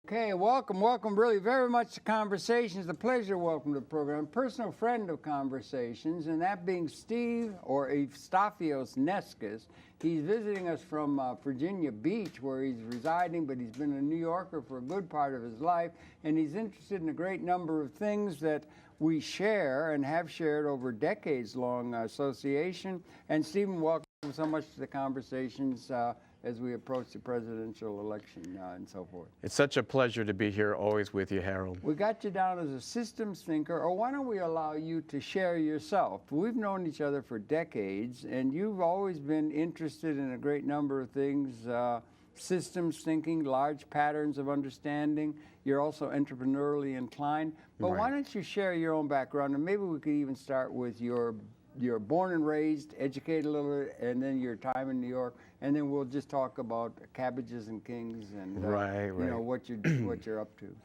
Okay, welcome really very much to Conversations. A pleasure, welcome to the program. Personal friend of Conversations, and that being Steve, or Eustaphios Neskis. He's visiting us from Virginia Beach, where he's residing, but he's been a New Yorker for a good part of his life, and he's interested in a great number of things that we share and have shared over decades-long association. And Stephen, welcome so much to the Conversations as we approach the presidential election and so forth. It's such a pleasure to be here always with you, Harold. We got you down as a systems thinker, or why don't we allow you to share yourself? We've known each other for decades, and you've always been interested in a great number of things, systems thinking, large patterns of understanding. You're also entrepreneurially inclined. But Right. Why don't you share your own background, and maybe we could even start with you're born and raised, educated a little bit, and then your time in New York, and then we'll just talk about cabbages and kings and you know what you're up to.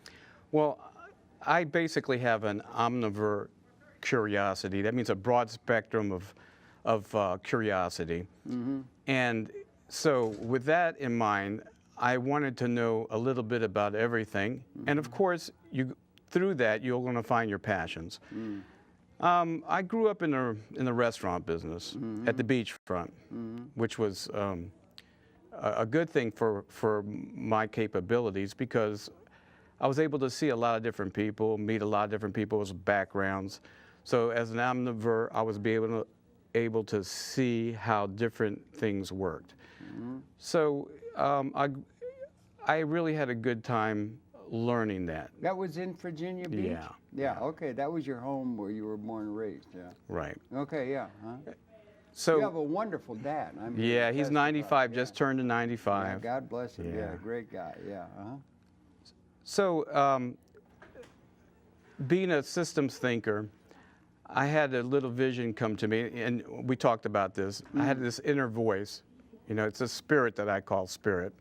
Well, I basically have an omnivore curiosity. That means a broad spectrum of curiosity. And so with that in mind, I wanted to know a little bit about everything. And of course, through that, you're going to find your passions. I grew up in the restaurant business at the beachfront, which was a good thing for my capabilities because I was able to see a lot of different people, meet a lot of different people's backgrounds. So as an omnivore, I was able to see how different things worked. So I really had a good time learning that. That was in Virginia Beach? Yeah. Yeah, okay. That was your home where you were born and raised, yeah. Right. Okay, yeah. So you have a wonderful dad. Yeah, he's 95, just turned to Yeah, 95. God bless him. Yeah, Yeah. great guy, yeah. So being a systems thinker, I had a little vision come to me, and we talked about this. I had this inner voice. You know, it's a spirit that I call spirit.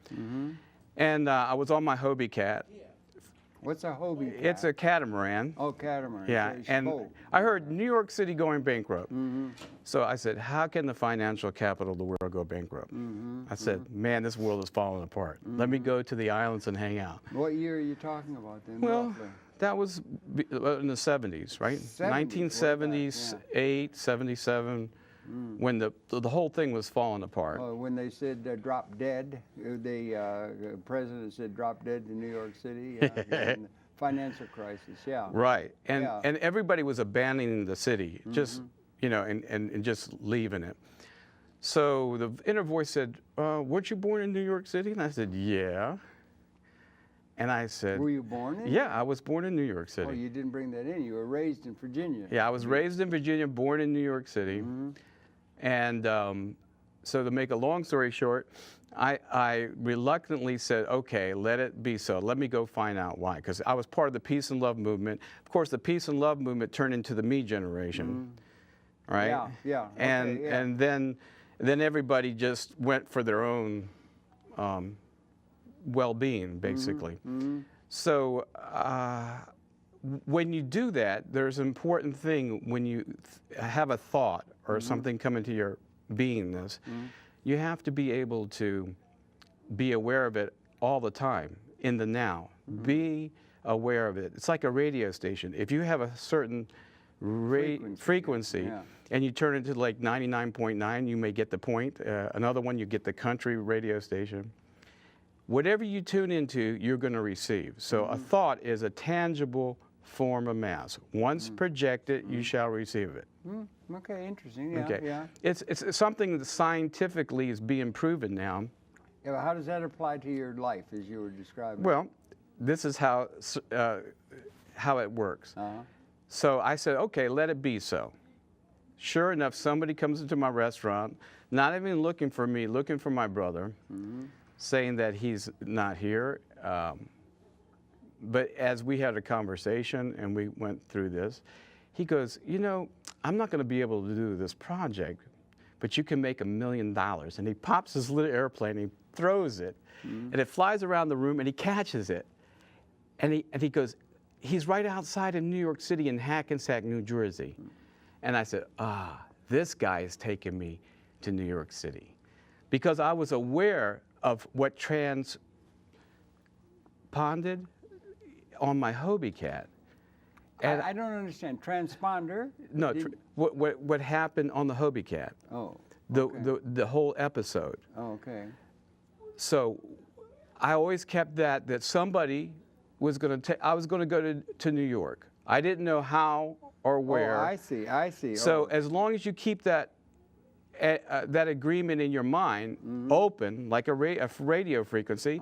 And I was on my Hobie cat. What's a Hobie cat? It's a catamaran. Oh, catamaran. Yeah, It's and boat. I heard New York City going bankrupt. So I said, how can the financial capital of the world go bankrupt? I said, man, this world is falling apart. Let me go to the islands and hang out. What year are you talking about then? Well, roughly? that was in the 70s, right? 1978, 77, when the whole thing was falling apart. When they said drop dead, the president said drop dead to New York City. And the financial crisis, yeah. Right, and Yeah. and everybody was abandoning the city, just you know, and just leaving it. So the inner voice said, "Weren't you born in New York City?" And I said, "Yeah." And I said, Were you born in? "Yeah, I was born in New York City." Oh, you didn't bring that in. You were raised in Virginia. Yeah, I was raised in Virginia, born in New York City. And so to make a long story short, I reluctantly said, okay, let it be so. Let me go find out why. Because I was part of the peace and love movement. Of course, the peace and love movement turned into the me generation, right? Yeah, yeah. And, okay, yeah. and then everybody just went for their own well-being, basically. So when you do that, there's an important thing when you have a thought or something come into your beingness, you have to be able to be aware of it all the time, in the now. Be aware of it. It's like a radio station. If you have a certain frequency yeah. and you turn it to like 99.9, you may get the point. Another one, you get the country radio station. Whatever you tune into, you're going to receive. So a thought is a tangible form of mass. Once projected, you shall receive it. Okay, interesting. Yeah, Okay. yeah. It's something that scientifically is being proven now. Yeah, but how does that apply to your life as you were describing? Well, this is how it works. So I said, okay, let it be so. Sure enough, somebody comes into my restaurant, not even looking for me, looking for my brother, saying that he's not here. But as we had a conversation and we went through this, he goes, you know, I'm not going to be able to do this project, but you can make $1 million. And he pops his little airplane and he throws it, and it flies around the room and he catches it. And he goes, he's right outside of New York City in Hackensack, New Jersey. And I said, this guy is taking me to New York City. Because I was aware of what transponded on my Hobie cat. And I don't understand. Transponder? no, what happened on the Hobie cat? Oh. Okay. The whole episode. Oh, okay. So I always kept that somebody was going to I was going to go to New York. I didn't know how or where. Oh, I see. I see. So oh. as long as you keep that agreement in your mind open, like a radio frequency,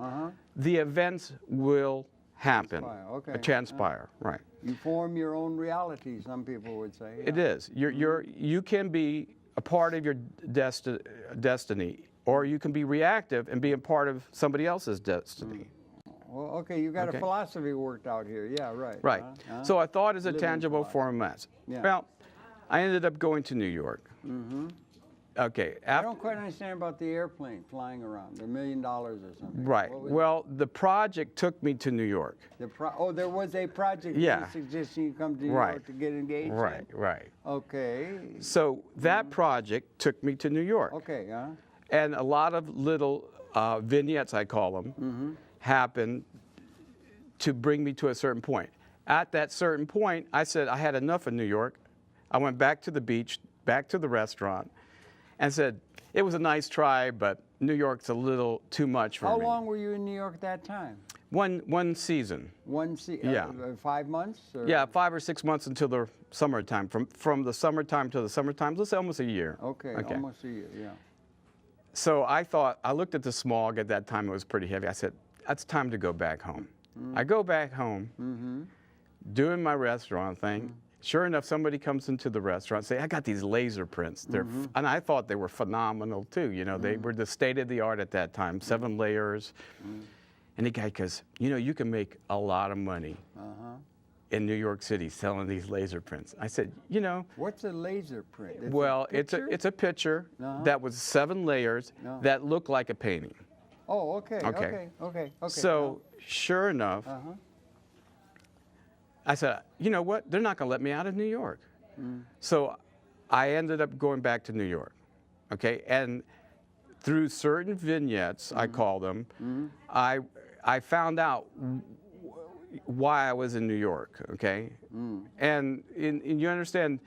the events will happen. Okay. Transpire, right. You form your own reality, some people would say. Yeah. It is. You can be a part of your destiny, or you can be reactive and be a part of somebody else's destiny. Well, okay, you got a philosophy worked out here. Yeah, right. Right. So a thought is a tangible form of mass. Yeah. Well, I ended up going to New York. Okay. I don't quite understand about the airplane flying around, the $1 million or something. Right. Well, the project took me to New York. There was a project suggesting you come to New York to get engaged Right, in? right. Okay. So that project took me to New York. Okay, And a lot of little vignettes, I call them, happened to bring me to a certain point. At that certain point, I said I had enough of New York. I went back to the beach, back to the restaurant, and said, it was a nice try, but New York's a little too much for me. How long were you in New York at that time? One season. One season? Yeah. 5 months? Or? Yeah, 5 or 6 months until the summertime. From the summertime to the summertime, let's say almost a year. Okay, almost a year, yeah. So I looked at the smog at that time, it was pretty heavy. I said, that's time to go back home. I go back home, doing my restaurant thing. Sure enough, somebody comes into the restaurant and say, I got these laser prints. And I thought they were phenomenal too. You know, they were the state of the art at that time, 7 layers. And the guy goes, you know, you can make a lot of money in New York City selling these laser prints. I said, you know. What's a laser print? It's a picture that was 7 layers that looked like a painting. Oh, okay. So sure enough, I said, you know what? They're not going to let me out of New York. So I ended up going back to New York, okay? And through certain vignettes, I call them, I found out why I was in New York, okay? And you understand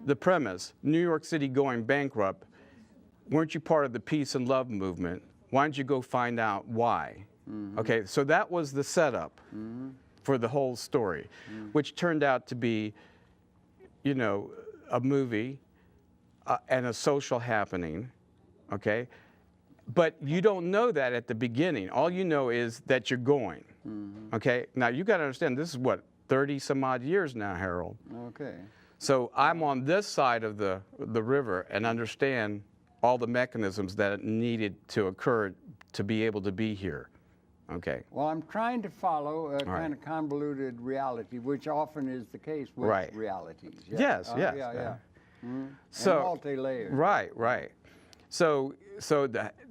the premise, New York City going bankrupt, weren't you part of the peace and love movement? Why don't you go find out why? Okay, so that was the setup for the whole story, which turned out to be, you know, a movie and a social happening, okay? But you don't know that at the beginning. All you know is that you're going, okay? Now, you got to understand, this is what, 30 some odd years now, Harold. Okay. So I'm on this side of the river and understand all the mechanisms that needed to occur to be able to be here. Okay. Well, I'm trying to follow a kind of convoluted reality, which often is the case with realities. Yes. Yeah. So and multi-layered. Right. So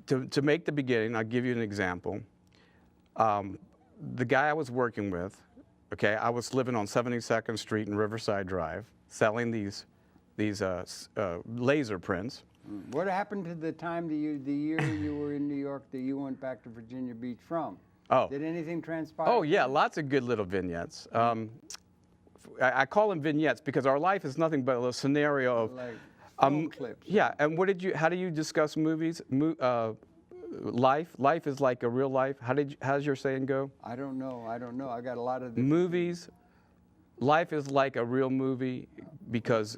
to make the beginning, I'll give you an example. The guy I was working with, okay, I was living on 72nd Street and Riverside Drive, selling these laser prints. What happened to the time the year you were in New York that you went back to Virginia Beach from? Oh. Did anything transpire? Oh, yeah, lots of good little vignettes. I call them vignettes because our life is nothing but a scenario of like film clips. Yeah, and how do you discuss movies? Life is like a real life. How's your saying go? I don't know. I got a lot of movies. Life is like a real movie because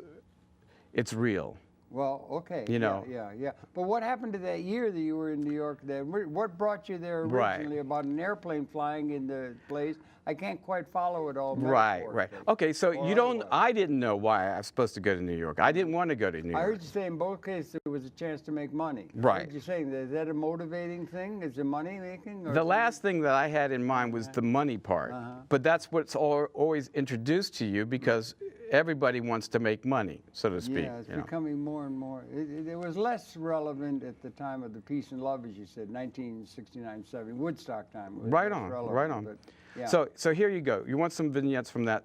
it's real. Well, okay. You know. Yeah. But what happened to that year that you were in New York? What brought you there originally? About an airplane flying in the place? I can't quite follow it all. Right. Okay, so you don't. I didn't know why I was supposed to go to New York. I didn't want to go to New York. I heard you say in both cases there was a chance to make money. Right. I heard you saying that. Is that a motivating thing? Is it money making? The last thing that I had in mind was the money part. But that's what's always introduced to you because everybody wants to make money, so to speak. Yeah, it's becoming more and more. It was less relevant at the time of the peace and love, as you said, 1969-70, Woodstock time. Right on. But, yeah. So here you go. You want some vignettes from that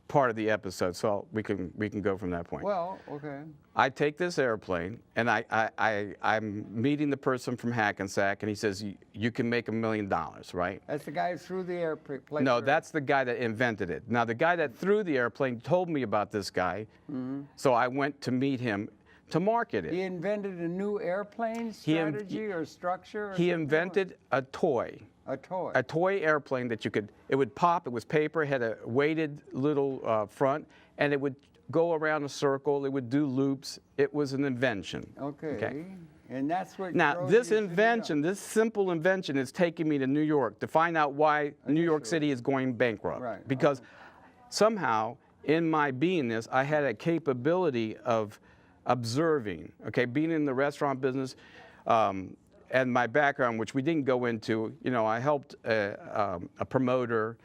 part of the episode, so we can go from that point. Well, okay. I take this airplane, and I'm meeting the person from Hackensack, and he says, you can make $1 million, right? That's the guy who threw the airplane. No, that's the guy that invented it. Now, the guy that threw the airplane told me about this guy, so I went to meet him to market it. He invented a new airplane strategy or structure? Or he invented a toy. A toy. A toy airplane that it would pop, it was paper, it had a weighted little front, and it would go around a circle, it would do loops. It was an invention. Okay. And that's what Now, drove this you to New invention, York. this simple invention is taking me to New York to find out why New York City is going bankrupt. Right. Because somehow, in my beingness, I had a capability of observing, okay, being in the restaurant business, and my background, which we didn't go into, you know, I helped a promoter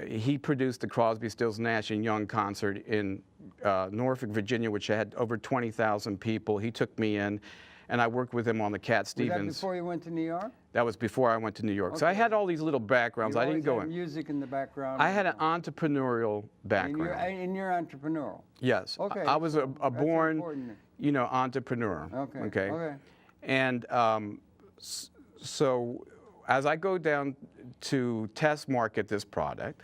he produced the Crosby, Stills, Nash and Young concert in Norfolk, Virginia, which had over 20,000 people. He took me in, and I worked with him on the Cat Stevens. Was that before you went to New York? That was before I went to New York. So I had all these little backgrounds. You I didn't go always had in. music in the background. I had an entrepreneurial background. And you're entrepreneurial. Yes. Okay. I was a That's born, important. you know, entrepreneur. Okay. And so as I go down to test market this product,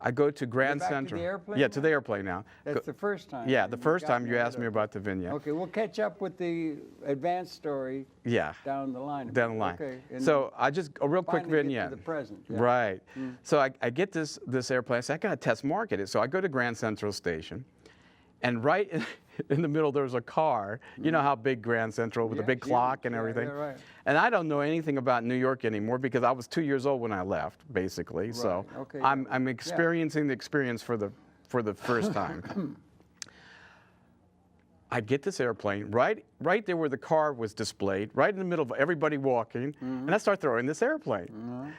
I go to Grand back to Central. the airplane Yeah, to now? the airplane now. That's the first time. Yeah, and the you first got time you asked me right up. about the vignette. Okay, we'll catch up with the advanced story Yeah. down the line. Down the line. Okay. and So I just, a real quick finally get to vignette. the present. Yeah. Right. So I get this airplane. I say, I got to test market it. So I go to Grand Central Station, and right in the middle there's a car. You know how big Grand Central with the Yeah, big huge. clock and Yeah, everything. yeah, right. And I don't know anything about New York anymore because I was 2 years old when I left, basically. So Right. Okay. I'm experiencing the experience for the first time. I get this airplane right there where the car was displayed, right in the middle of everybody walking, and I start throwing this airplane.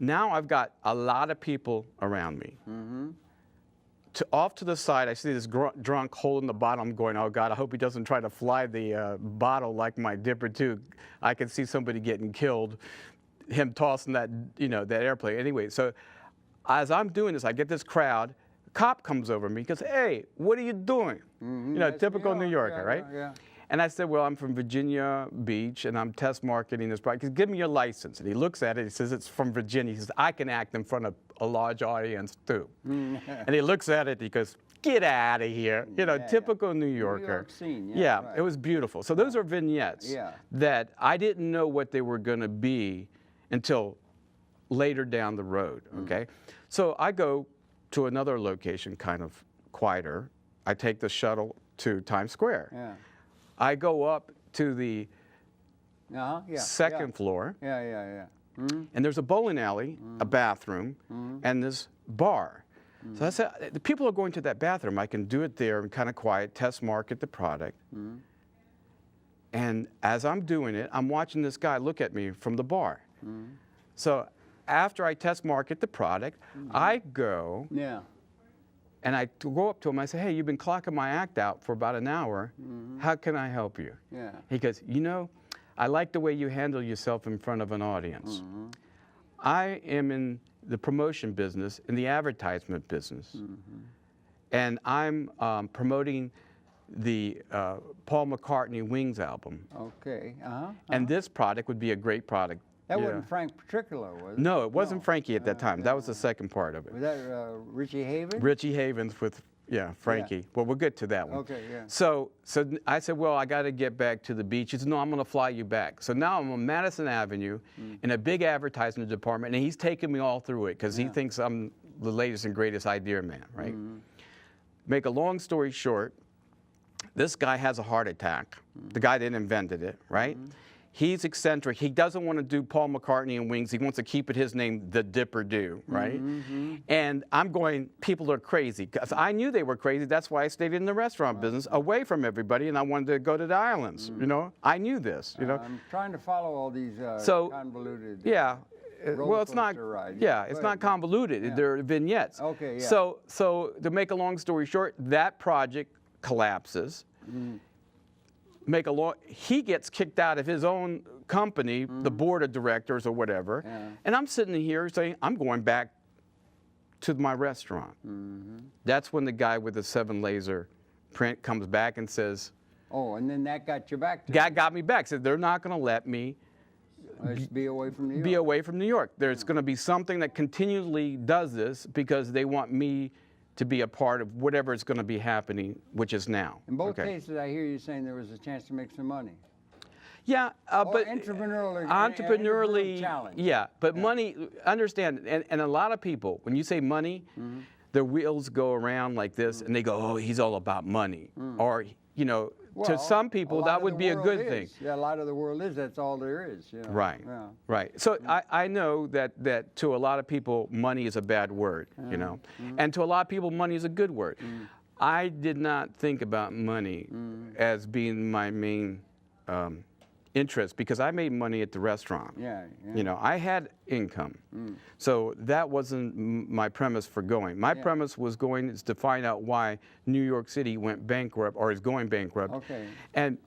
Now I've got a lot of people around me. Off to the side, I see this drunk holding the bottle. I'm going, oh God, I hope he doesn't try to fly the bottle like my dipper too. I could see somebody getting killed, him tossing that, you know, that airplane. Anyway, so as I'm doing this, I get this crowd. Cop comes over me because, hey, what are you doing? You know, That's typical New New York, Yorker, yeah, right? yeah. And I said, well, I'm from Virginia Beach, and I'm test marketing this product. He says, give me your license. And he looks at it. He says, it's from Virginia. He says, I can act in front of a large audience, too. And he looks at it. He goes, get out of here. You know, Yeah, typical New Yorker. New York scene, yeah. Yeah, right. it was beautiful. So those are vignettes that I didn't know what they were going to be until later down the road, okay? So I go to another location, kind of quieter. I take the shuttle to Times Square. Yeah. I go up to the Yeah. second floor, Yeah. and there's a bowling alley, a bathroom, and this bar. So I said, the people are going to that bathroom. I can do it there and kind of quiet, test market the product. And as I'm doing it, I'm watching this guy look at me from the bar. So after I test market the product, I go Yeah. and I go up to him. I say, hey, you've been clocking my act out for about an hour. How can I help you? Yeah. He goes, you know, I like the way you handle yourself in front of an audience. I am in the promotion business, in the advertisement business. And I'm promoting the Paul McCartney Wings album. Okay. And this product would be a great product. That Yeah. wasn't Frank Petriculo, was it? No, it wasn't Frankie at that time. That was the second part of it. Was that Richie Havens? Richie Havens with, Frankie. Well, we'll get to that one. Okay, yeah. So I said, well, I got to get back to the beach. He said, no, I'm going to fly you back. So now I'm on Madison Avenue in a big advertising department, and he's taking me all through it because he thinks I'm the latest and greatest idea man, right? Make a long story short, this guy has a heart attack. The guy that invented it, right? He's eccentric. He doesn't want to do Paul McCartney and Wings. He wants to keep it his name, The Dipper Do, right? And I'm going, people are crazy. Because I knew they were crazy. That's why I stayed in the restaurant business, away from everybody, and I wanted to go to the islands, you know? I knew this, you know? I'm trying to follow all these So, convoluted. Yeah. roller Well, it's not. coaster ride. Yeah, Go it's ahead. not convoluted. Yeah. They're vignettes. Okay, yeah. So to make a long story short, that project collapses. He gets kicked out of his own company, the board of directors or whatever. Yeah. And I'm sitting here saying, I'm going back to my restaurant. That's when the guy with the 7 laser print comes back and says, oh, and then that got you back to got me back. Said they're not going to let me be away from New York. be away from New York. There's going to be something that continually does this because they want me to be a part of whatever is going to be happening, which is now. In both cases, I hear you saying there was a chance to make some money. Yeah, but entrepreneurially challenge. Yeah, but money, understand, and a lot of people, when you say money, their wheels go around like this, and they go, oh, he's all about money. Or, you know, to some people, that would be a good thing. Yeah, a lot of the world is, that's all there is. You know? Right, yeah. right. So I know that to a lot of people, money is a bad word, you know, and to a lot of people, money is a good word. I did not think about money as being my main interest because I made money at the restaurant. Yeah. You know, I had income. So that wasn't my premise for going. My premise was going is to find out why New York City went bankrupt or is going bankrupt. Okay. And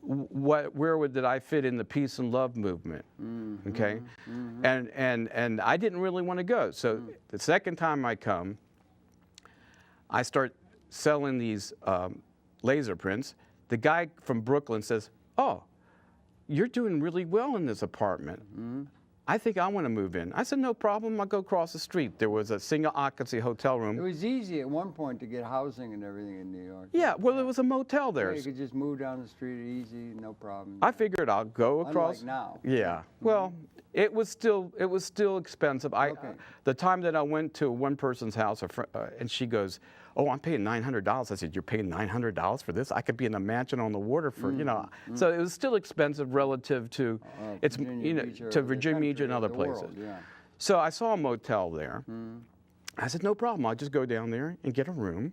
did I fit in the peace and love movement? Okay. And I didn't really want to go. So the second time I come, I start selling these laser prints. The guy from Brooklyn says, oh, you're doing really well in this apartment. I think I want to move in. I said, no problem, I'll go across the street. There was a single occupancy hotel room. It was easy at one point to get housing and everything in New York. Yeah, well, there was a motel there. Yeah, you could just move down the street easy, no problem. I figured I'll go across. Unlike now. Yeah, well, it was still expensive. The time that I went to one person's house, and she goes, oh, I'm paying $900. I said, you're paying $900 for this? I could be in a mansion on the water for, you know. So it was still expensive relative to, to Virginia Beach and other places. World, yeah. So I saw a motel there. I said, no problem. I'll just go down there and get a room,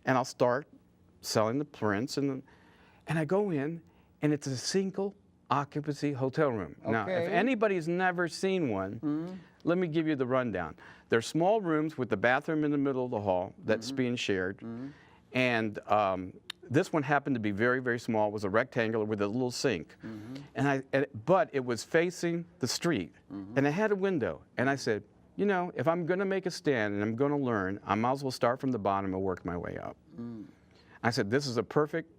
and I'll start selling the prints. And I go in, and it's a single occupancy hotel room. Okay. Now, if anybody's never seen one, let me give you the rundown. They're small rooms with the bathroom in the middle of the hall that's being shared. And this one happened to be very, very small. It was a rectangular with a little sink. But it was facing the street. And it had a window. And I said, you know, if I'm going to make a stand and I'm going to learn, I might as well start from the bottom and work my way up. I said, this is a perfect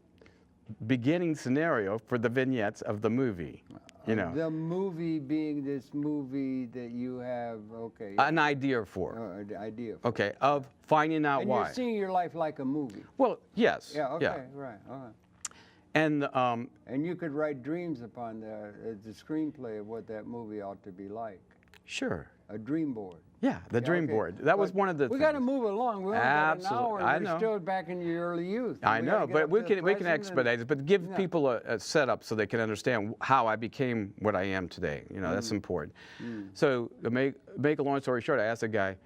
beginning scenario for the vignettes of the movie. You know, the movie being this movie that you have, an idea for. An idea for. Okay, of finding out why. And you're seeing your life like a movie. Well, yes. Yeah, okay, right. And you could write dreams upon the screenplay of what that movie ought to be like. Sure. A dream board. Yeah, the dream board. That was one of the things. We got to move along. We only got an hour. I know. We're still back in your early youth. I know, but we can expedite it. But give people a setup so they can understand how I became what I am today. You know, that's important. So to make a long story short, I asked the guy,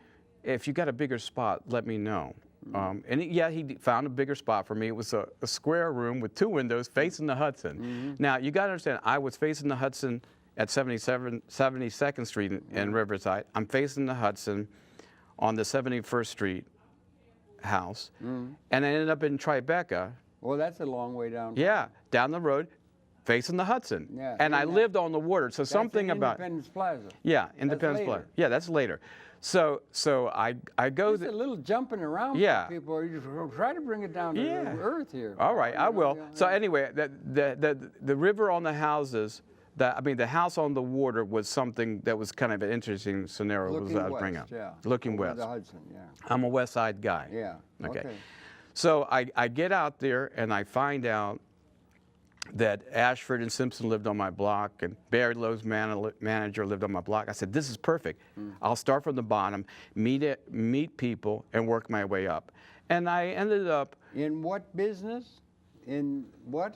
if you got a bigger spot, let me know. And he found a bigger spot for me. It was a square room with 2 windows facing the Hudson. Now, you got to understand, I was facing the Hudson at 72nd Street in Riverside. I'm facing the Hudson on the 71st Street house. And I ended up in Tribeca. Well, that's a long way down. Yeah, down the road, facing the Hudson. Yeah, and I lived on the water, so something about... Independence Plaza. Yeah, Independence Plaza. Yeah, that's later. So I go... Just a little jumping around for people. You try to bring it down to earth here. All right, I will. So anyway, the river on the houses... the house on the water was something that was kind of an interesting scenario. Looking west. The Hudson, I'm a West Side guy. Yeah. Okay. So I get out there and I find out that Ashford and Simpson lived on my block and Barry Lowe's manager lived on my block. I said, this is perfect. I'll start from the bottom, meet people, and work my way up. And I ended up... In what business? In what?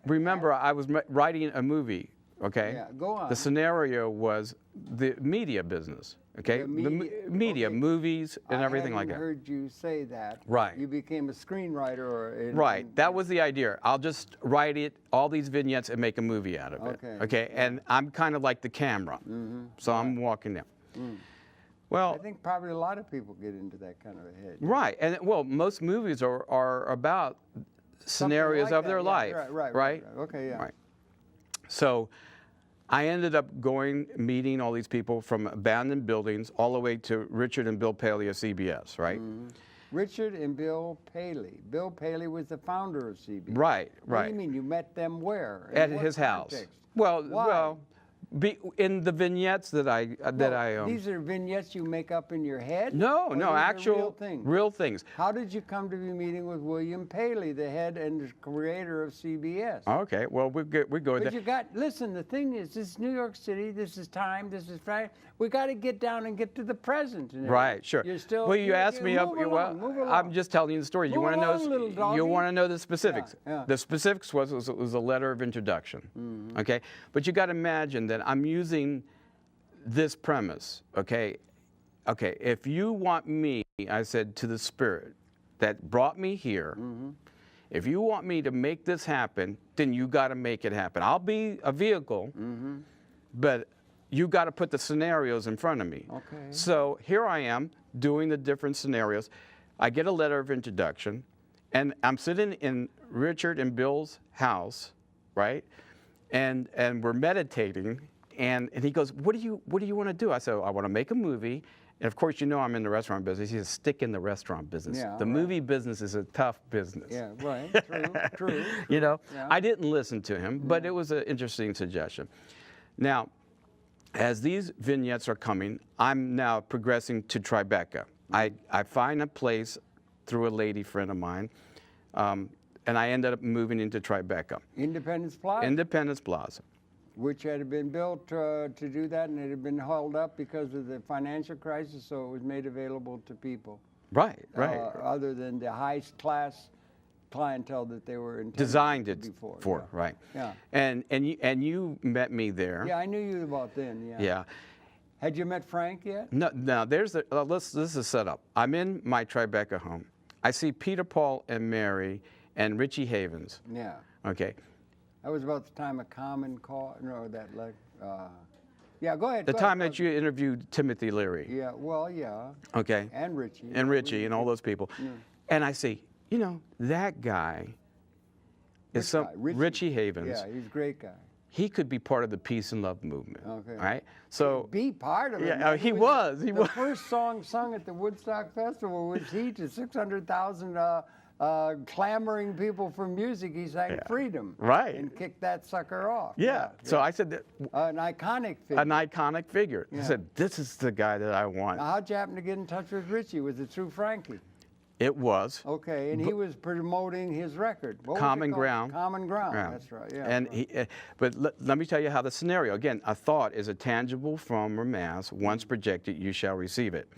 Remember, I was writing a movie. Okay. Yeah, go on. The scenario was the media business. Okay. The media, movies, and everything like that. I heard you say that. Right. You became a screenwriter. Right. That was the idea. I'll just write all these vignettes, and make a movie out of it. Okay. And I'm kind of like the camera. So I'm walking down. Well, I think probably a lot of people get into that kind of a head. Right. And well, most movies are about scenarios of their life. Right. Okay. Yeah. Right. So I ended up meeting all these people from abandoned buildings all the way to Richard and Bill Paley of CBS, right? Richard and Bill Paley. Bill Paley was the founder of CBS. Right, What right. do you mean? You met them where? In At what his house. context? Well, Why? in the vignettes that I These are vignettes you make up in your head? No, Or no, these are actual real things? real things. How did you come to be meeting with William Paley, the head and creator of CBS? Okay, well, we go But there. you got, listen, the thing is, this is New York City, this is time, this is Friday. We got to get down and get to the present. And Right, sure. You're still, well, you asked me. move along, move along. I'm just telling you the story. You Move want to know? along, little doggy. You want to know the specifics. Yeah. The specifics was a letter of introduction. Okay, but you got to imagine that I'm using this premise. Okay, if you want me, I said to the spirit that brought me here. If you want me to make this happen, then you got to make it happen. I'll be a vehicle, but you got to put the scenarios in front of me. Okay. So here I am doing the different scenarios. I get a letter of introduction, and I'm sitting in Richard and Bill's house, right? And we're meditating, and he goes, "What do you want to do?" I said, "I want to make a movie." And of course, you know I'm in the restaurant business. He says, "Stick in the restaurant business. Yeah, the right. movie business is a tough business." Yeah, right. True. You know, Yeah. I didn't listen to him, but it was an interesting suggestion. Now, as these vignettes are coming, I'm now progressing to Tribeca. I find a place through a lady friend of mine, and I ended up moving into Tribeca. Independence Plaza, Independence Plaza. which had been built to do that, and it had been held up because of the financial crisis, so it was made available to people. Right. Other than the highest class clientele that they were intended Designed it before. for, yeah. right. Yeah. And you met me there. Yeah, I knew you about then, yeah. Yeah. Had you met Frank yet? No, there's the, this is a setup. I'm in my Tribeca home. I see Peter, Paul, and Mary, and Richie Havens. Yeah. Okay. That was about the time of Common Cause, no, that like, yeah, go ahead. The go time ahead, that you interviewed Timothy Leary. Yeah, well, yeah. Okay. And Richie. And Richie and all those people. Yeah. And I see, you know, that guy is some Richie Havens. Yeah, he's a great guy. He could be part of the peace and love movement. Okay. Right? So Be part of it. yeah, man. he was. The first song sung at the Woodstock Festival was he to 600,000 clamoring people for music. He sang Freedom. Right. And kicked that sucker off. Yeah. So I said that An iconic figure. an iconic figure. I Yeah. said, this is the guy that I want. Now, how'd you happen to get in touch with Richie? Was it through Frankie? It was. Okay, and he was promoting his record. What was it Common called? Ground. Common Ground, Yeah. that's right, yeah. And but let me tell you how the scenario, again, a thought is a tangible form or mass. Once projected, you shall receive it.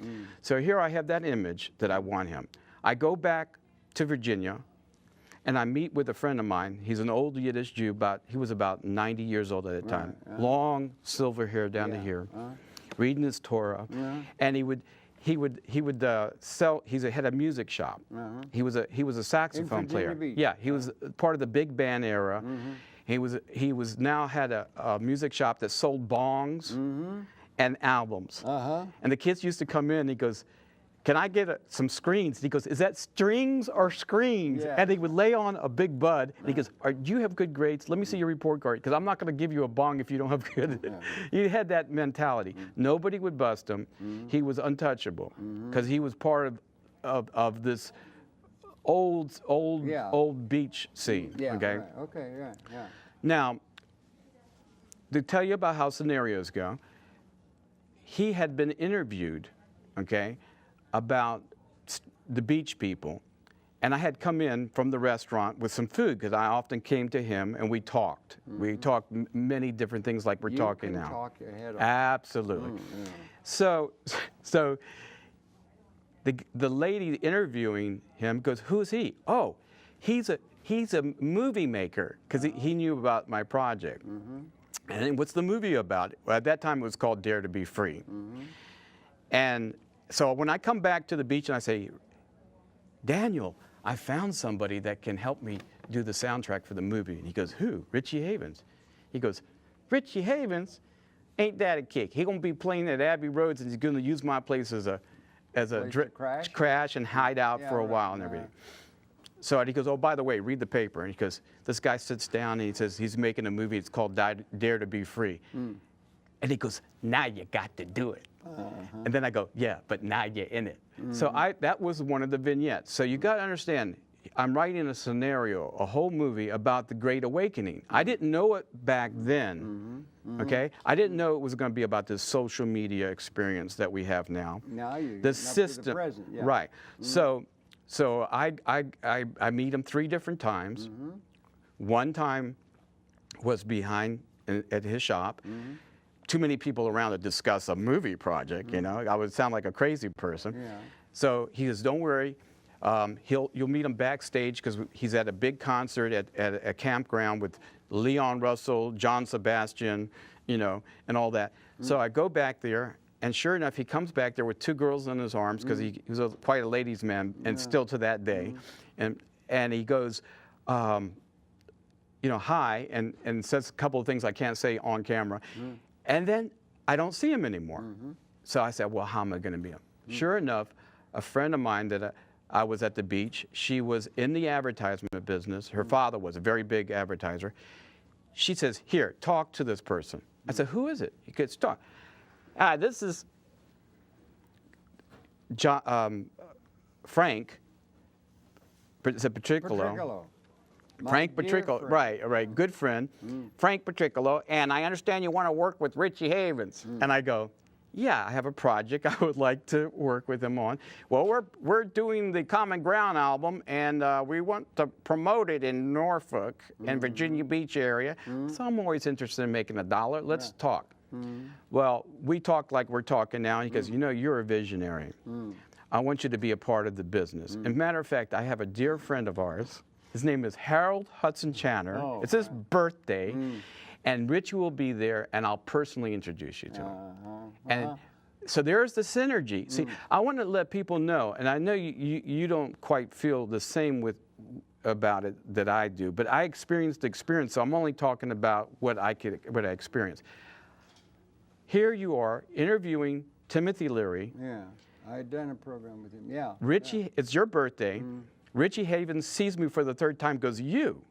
So here I have that image that I want him. I go back to Virginia, and I meet with a friend of mine. He's an old Yiddish Jew, he was about 90 years old at the time. Long silver hair down to here, reading his Torah. And he would sell. Had a music shop. He was a saxophone player. Beach. Yeah, he was part of the big band era. He was now had a music shop that sold bongs and albums. And the kids used to come in. And he goes, "Can I get some screens?" He goes, "Is that strings or screens?" Yeah. And he would lay on a big bud. And he goes, "Do you have good grades? Let me see your report card, because I'm not going to give you a bong if you don't have good." He had that mentality. Nobody would bust him. He was untouchable because he was part of this old beach scene. Yeah, Okay. right. Okay, yeah. Now, to tell you about how scenarios go, he had been interviewed, okay, about the beach people. And I had come in from the restaurant with some food because I often came to him and we talked. We talked many different things like we're talking You now. can talk your head off. Absolutely. yeah. So the lady interviewing him goes, "Who's he?" "Oh, he's a movie maker," because he knew about my project. And what's the movie about? Well, at that time it was called Dare to Be Free. And so when I come back to the beach and I say, "Daniel, I found somebody that can help me do the soundtrack for the movie." And he goes, "Who?" "Richie Havens." He goes, "Richie Havens? Ain't that a kick? He's gonna be playing at Abbey Roads and he's gonna use my place as a Place to crash? crash and hide out Yeah, for a right, while and right. everything." So he goes, oh, by the way, read the paper. And he goes, this guy sits down and he says he's making a movie. It's called Dare to Be Free. And he goes, now you got to do it. And then I go, yeah, but now you're in it. So that was one of the vignettes. So you got to understand, I'm writing a scenario, a whole movie about the Great Awakening. I didn't know it back then, okay? I didn't know it was going to be about this social media experience that we have now. Now you're the system, the present, yeah. right? So I meet him 3 different times. One time was behind at his shop. Too many people around to discuss a movie project, you know. I would sound like a crazy person. Yeah. So he says, don't worry. You'll meet him backstage because he's at a big concert at a campground with Leon Russell, John Sebastian, you know, and all that. So I go back there, and sure enough, he comes back there with 2 girls in his arms because he was quite a ladies' man, and still to that day. And he goes, you know, hi, and says a couple of things I can't say on camera. And then I don't see him anymore. So I said, well, how am I going to meet him? Sure enough, a friend of mine that I was at the beach, she was in the advertisement business. Her father was a very big advertiser. She says, here, talk to this person. I said, who is it? He goes, talk. This is Frank. Is it Patricolo? Frank Patricolo, right, good friend. Frank Patricolo, and I understand you want to work with Richie Havens. And I go, yeah, I have a project I would like to work with him on. Well, we're doing the Common Ground album, and we want to promote it in Norfolk and Virginia Beach area. So I'm always interested in making $1. Let's talk. Well, we talk like we're talking now. He goes, you know, you're a visionary. I want you to be a part of the business. As a matter of fact, I have a dear friend of ours. His name is Harold Hudson Channer. It's his birthday. And Richie will be there, and I'll personally introduce you to him. And so there's the synergy. See, I want to let people know, and I know you don't quite feel the same about it that I do, but I experienced the experience, so I'm only talking about what I experienced. Here you are interviewing Timothy Leary. Yeah, I had done a program with him, yeah. Richie, it's your birthday. Richie Havens sees me for the 3rd time, goes, you.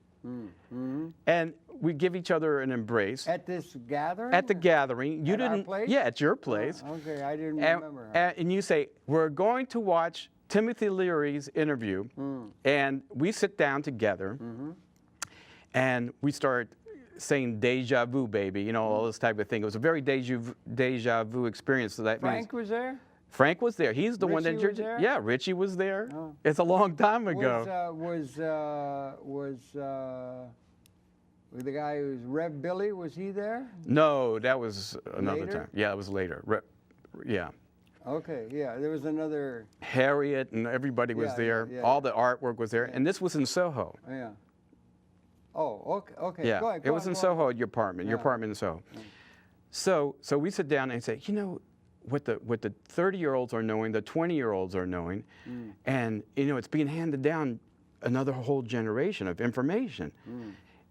And we give each other an embrace. At this gathering? At the gathering. You at didn't. Our place? Yeah, at your place. Okay, I didn't remember. And you say, we're going to watch Timothy Leary's interview, and we sit down together, and we start saying deja vu, baby, you know, all this type of thing. It was a very deja vu experience. So that Frank was there? Frank was there. He's the one that was there? Yeah, Richie was there. It's a long time ago. Was the guy who's Rev Billy, was he there? No, that was another Later? time. Yeah, it was later. Yeah. Okay, yeah, there was another. Harriet and everybody was there. All the artwork was there. And this was in Soho. Yeah. Oh, okay. Yeah, Go ahead, it was in Soho, your apartment in Soho. So we sit down and say, you know, what the 30-year-olds are knowing, the 20-year-olds are knowing, and you know, it's being handed down another whole generation of information.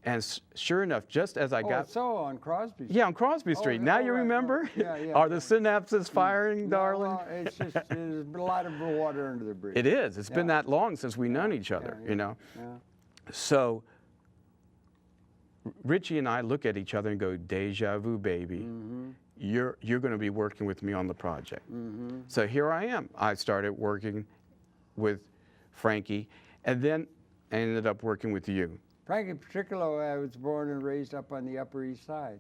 And sure enough, just as I got... so on Crosby Street. Yeah, on Crosby Street. Now you remember? Are the synapses firing, darling? Well, it's just, there's a lot of water under the bridge. It is. It's been that long since we've known each other, you know? So Richie and I look at each other and go, deja vu, baby. You're going to be working with me on the project. So here I am. I started working with Frankie, and then I ended up working with you. Frankie Patricolo, I was born and raised up on the Upper East Side.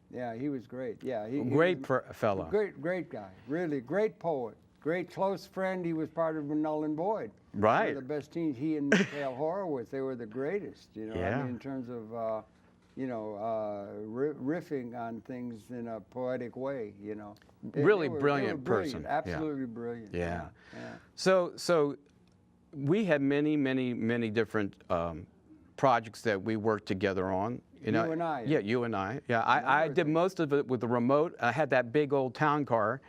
Yeah, he was great. Yeah, great fella. Great guy. Really great poet. Great close friend. He was part of Null and Boyd. Right. One of the best teams. He and Mikhail Horowitz. They were the greatest. You know, I mean, in terms of you know, riffing on things in a poetic way. You know. Really brilliant person. Absolutely brilliant. Yeah. So we had many different projects that we worked together on. You and I. Yeah, you and I. Yeah, I did most of it with the remote. I had that big old town car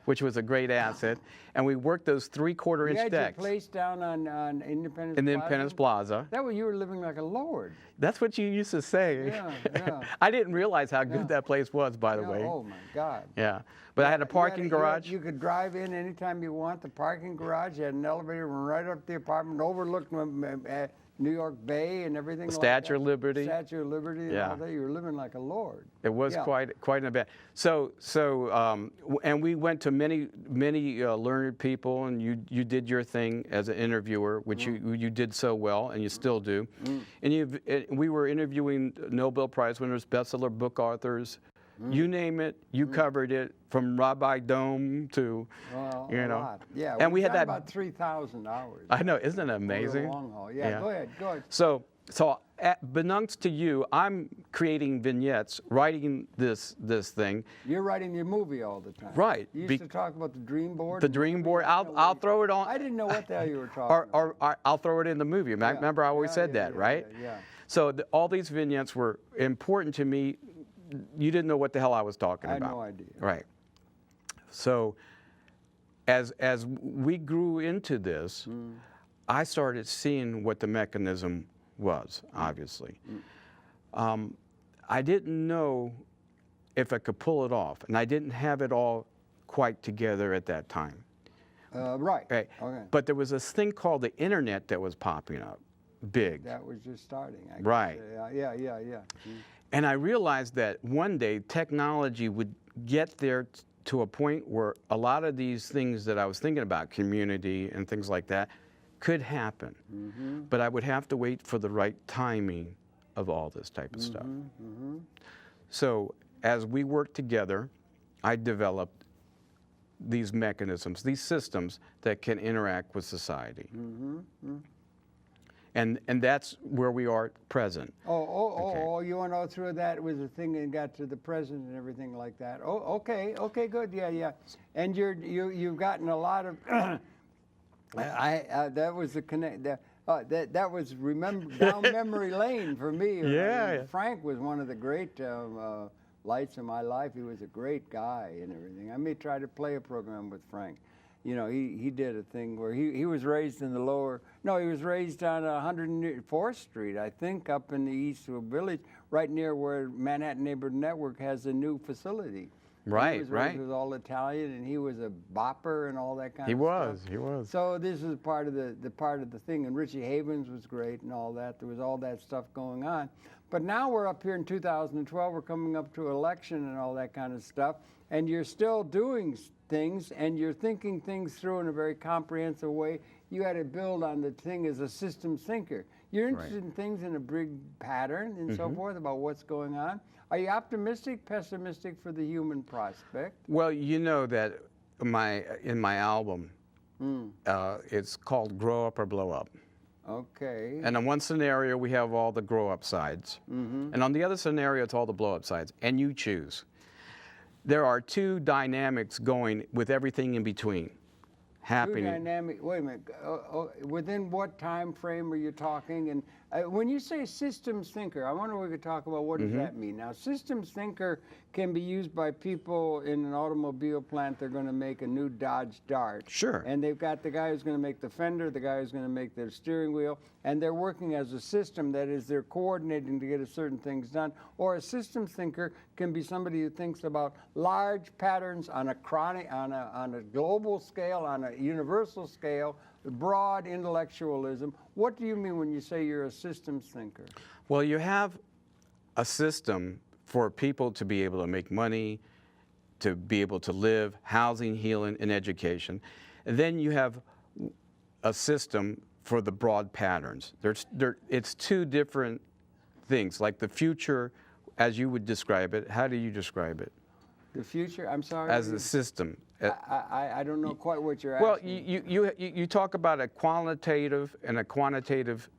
which was a great asset. And we worked those 3/4 You inch had decks your place down on Independence in the Plaza? Independence Plaza. That way you were living like a lord. That's what you used to say. Yeah, yeah. I didn't realize how good Yeah. that place was, by the Yeah, way. oh my God. Yeah. But I had a parking garage. You could drive in anytime you want. The parking garage, you had an elevator right up the apartment, overlooked New York Bay and everything. Statue of Liberty. Statue of Liberty and Yeah. all that. You were living like a lord. It was Yeah. quite an event. And we went to many learned people, and you did your thing as an interviewer, which you did so well, and you still do. And we were interviewing Nobel Prize winners, bestseller book authors. You name it, you covered it, from Rabbi Dome to, Well, you a know. lot. Yeah, And we had done that about 3,000 hours. I know, isn't it over the amazing? long haul. Yeah, go ahead. So beknownst to you, I'm creating vignettes, writing this thing. You're writing your movie all the time. Right. You used to talk about the dream board. The and dream movies. board. I'll throw it on. I didn't know what the hell you were talking about. Or I'll throw it in the movie. Yeah. Remember, I always Yeah, said yeah, that, yeah, right? Yeah. So all these vignettes were important to me. You didn't know what the hell I was talking I had about. no idea. Right. So as we grew into this, I started seeing what the mechanism was, obviously. I didn't know if I could pull it off, and I didn't have it all quite together at that time. Right. Right. Okay. But there was this thing called the internet that was popping up, big. That was just starting. I guess. Right. Yeah. And I realized that one day technology would get there to a point where a lot of these things that I was thinking about, community and things like that, could happen. But I would have to wait for the right timing of all this type of stuff. So as we worked together, I developed these mechanisms, these systems that can interact with society. And that's where we are present. Oh, you want to go through that with the thing and got to the present and everything like that. Oh, okay, good, yeah. And you've gotten a lot of. That was the connect. That was down memory lane for me. Yeah. Frank was one of the great lights in my life. He was a great guy and everything. I may try to play a program with Frank. You know, he did a thing where he was raised in he was raised on 104th Street, I think, up in the Eastville Village, right near where Manhattan Neighborhood Network has a new facility. Right, He was right. raised with all Italian, and he was a bopper and all that kind He of was, stuff. he was. So this is part of the thing, and Richie Havens was great and all that. There was all that stuff going on. But now we're up here in 2012, we're coming up to election and all that kind of stuff, and you're still doing things, and you're thinking things through in a very comprehensive way. You had to build on the thing as a systems thinker. You're interested in things in a big pattern and so forth about what's going on. Are you optimistic, pessimistic for the human prospect? Well, you know that in my album, it's called Grow Up or Blow Up. Okay. And in one scenario, we have all the grow up sides. And on the other scenario, it's all the blow up sides. And you choose. There are two dynamics going with everything in between happening. Two dynamic. Wait a minute. Within what time frame are you talking? And when you say systems thinker, I wonder if we could talk about what does that mean. Now, systems thinker can be used by people in an automobile plant. They're going to make a new Dodge Dart. Sure. And they've got the guy who's going to make the fender, the guy who's going to make the steering wheel, and they're working as a system. That is, they're coordinating to get a certain things done. Or a systems thinker can be somebody who thinks about large patterns on a global scale, on a universal scale, broad intellectualism. What do you mean when you say you're a systems thinker? Well, you have a system for people to be able to make money, to be able to live, housing, healing, and education. And then you have a system for the broad patterns. It's two different things, like the future, as you would describe it. How do you describe it? The future? I'm sorry? As a system. I don't know quite what you're Well, asking. you talk about a qualitative and a quantitative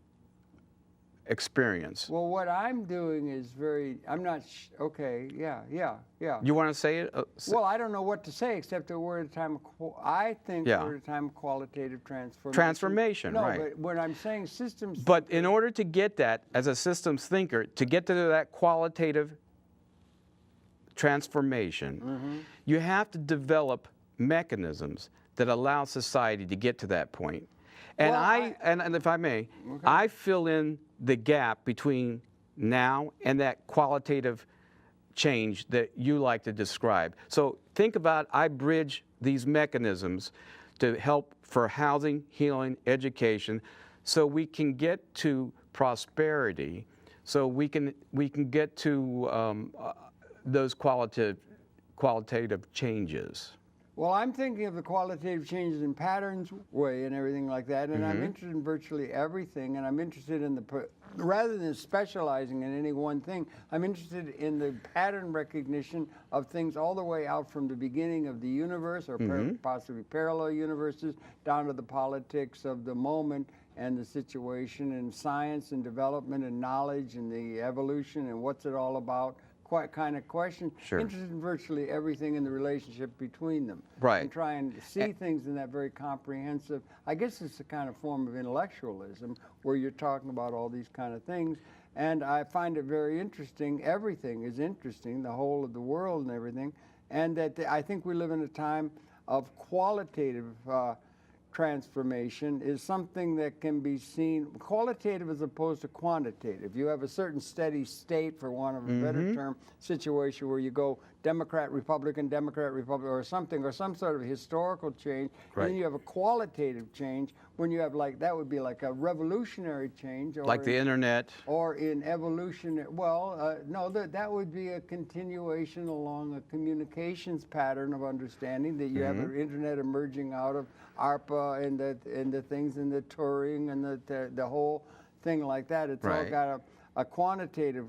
experience. Well, what I'm doing is I'm not, okay, yeah. You want to say it? Well, I don't know what to say except that we're at a time I think Yeah. we're at a time of qualitative transformation. Transformation, no, right. but when I'm saying systems... But in order to get that, as a systems thinker, to get to that qualitative transformation, you have to develop mechanisms that allow society to get to that point. And Well, and if I may, I fill in the gap between now and that qualitative change that you like to describe. So think about, I bridge these mechanisms to help for housing, healing, education, so we can get to prosperity, so we can get to those qualitative changes. Well, I'm thinking of the qualitative changes in patterns way and everything like that, and I'm interested in virtually everything, and I'm interested in rather than specializing in any one thing, I'm interested in the pattern recognition of things all the way out from the beginning of the universe, or possibly parallel universes, down to the politics of the moment and the situation, and science and development and knowledge and the evolution and what's it all about. Kind of question. Sure. Interested in virtually everything in the relationship between them. Right. And try and see things in that very comprehensive, I guess it's a kind of form of intellectualism where you're talking about all these kind of things. And I find it very interesting. Everything is interesting, the whole of the world and everything. And that I think we live in a time of qualitative transformation is something that can be seen qualitative as opposed to quantitative. You have a certain steady state, for want of a better term, situation where you go Democrat, Republican, or something, or some sort of historical change. Right. And then you have a qualitative change when you have that would be like a revolutionary change. Or Like the internet. Or in evolution, no, that would be a continuation along a communications pattern of understanding that you have an internet emerging out of ARPA and the things in the Turing and the whole thing like that. It's all got a quantitative,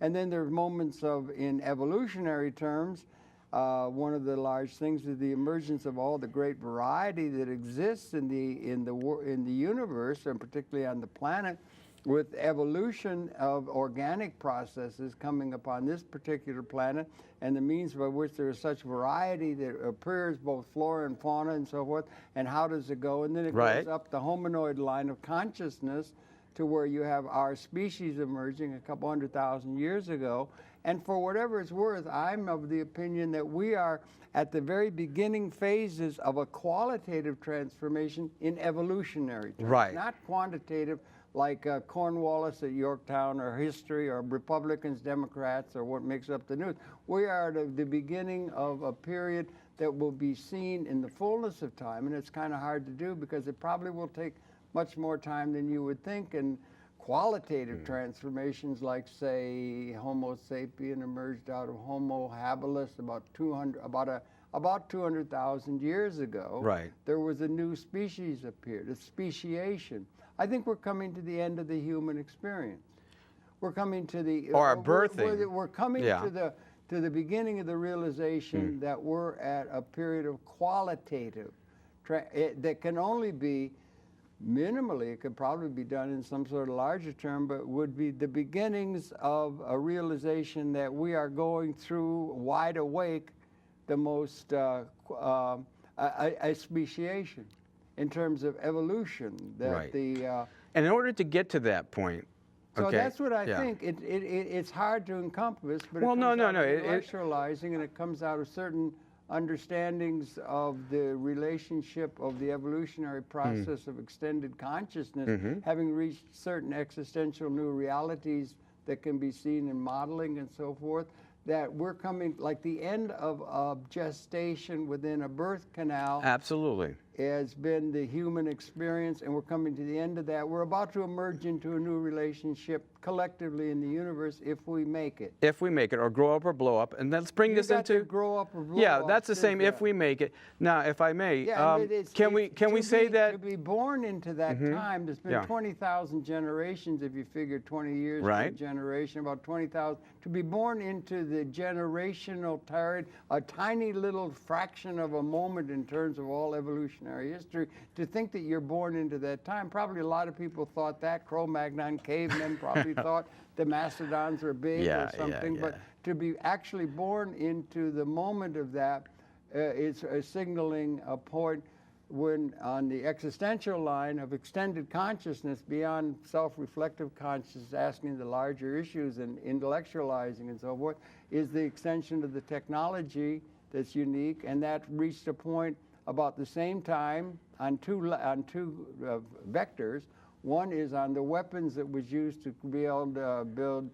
and then there's moments of, in evolutionary terms, one of the large things is the emergence of all the great variety that exists in the universe, and particularly on the planet, with evolution of organic processes coming upon this particular planet, and the means by which there is such variety that appears, both flora and fauna and so forth, and how does it go? And then it goes up the hominoid line of consciousness to where you have our species emerging a couple 100,000 years ago. And for whatever it's worth, I'm of the opinion that we are at the very beginning phases of a qualitative transformation in evolutionary terms, Right. not quantitative, like Cornwallis at Yorktown, or history, or Republicans, Democrats, or what makes up the news. We are at the beginning of a period that will be seen in the fullness of time, and it's kind of hard to do because it probably will take much more time than you would think. And qualitative transformations, like, say, Homo sapien emerged out of Homo habilis about 200,000 years ago. Right. There was a new species appeared, a speciation. I think we're coming to the end of the human experience. We're coming to the Or birthing. We're coming to the beginning of the realization that we're at a period of qualitative that can only be minimally. It could probably be done in some sort of larger term, but would be the beginnings of a realization that we are going through, wide awake, the most a speciation in terms of evolution. That and in order to get to that point, so that's what I think. It's hard to encompass, but it comes out of intellectualizing, and it comes out of certain understandings of the relationship of the evolutionary process of extended consciousness, having reached certain existential new realities that can be seen in modeling and so forth, that we're coming, like the end of gestation within a birth canal. Absolutely. Has been the human experience, and we're coming to the end of that. We're about to emerge into a new relationship collectively in the universe if we make it. If we make it, or grow up or blow up. And let's bring this into grow up or blow yeah, up. that's the same. If we make it. Now, if I may, can we say that to be born into that time? There's been 20,000 generations. If you figure 20 years per generation, about 20,000. To be born into the generational period, a tiny little fraction of a moment in terms of all evolutionary history, to think that you're born into that time. Probably a lot of people thought that. Cro-Magnon cavemen probably thought the mastodons were big or something. But to be actually born into the moment of that is signaling a point when on the existential line of extended consciousness beyond self-reflective consciousness, asking the larger issues and intellectualizing and so forth, is the extension of the technology that's unique, and that reached a point about the same time on two vectors. One is on the weapons that was used to be able to build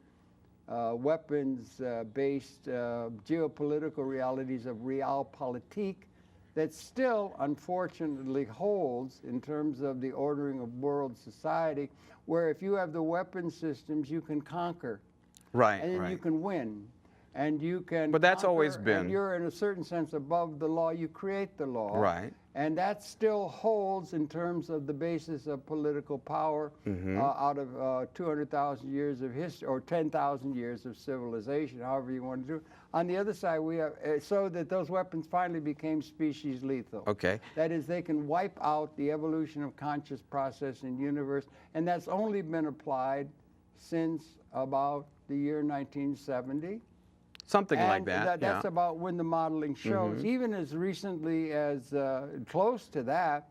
weapons-based geopolitical realities of realpolitik that still, unfortunately, holds in terms of the ordering of world society, where if you have the weapon systems, you can conquer. Right, and then right. you can win. And you can But that's conquer, always been. And you're, in a certain sense, above the law. You create the law. Right. And that still holds in terms of the basis of political power out of 200,000 years of history, or 10,000 years of civilization, however you want to do it. On the other side, we have, so that those weapons finally became species lethal. Okay. That is, they can wipe out the evolution of conscious process in the universe, and that's only been applied since about the year 1970. Something like that. That's yeah. about when the modeling shows. Even as recently as close to that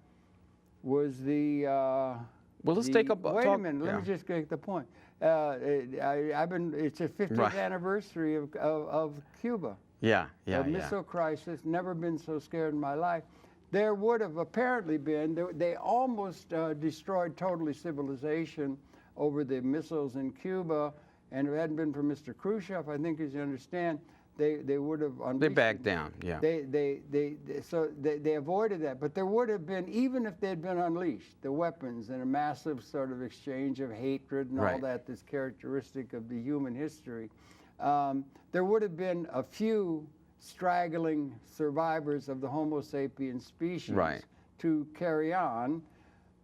was the. Well, let's take a wait talk, a minute. Let yeah. me just get the point. It's a 50th Right. anniversary of Cuba. Yeah, yeah, The yeah. missile crisis. Never been so scared in my life. There would have apparently been. They almost destroyed totally civilization over the missiles in Cuba. And if it hadn't been for Mr. Khrushchev, I think, as you understand, they would have unleashed. They backed down, yeah. So they avoided that. But there would have been, even if they'd been unleashed, the weapons and a massive sort of exchange of hatred and all Right. that that's characteristic of the human history, there would have been a few straggling survivors of the Homo sapiens species Right. to carry on.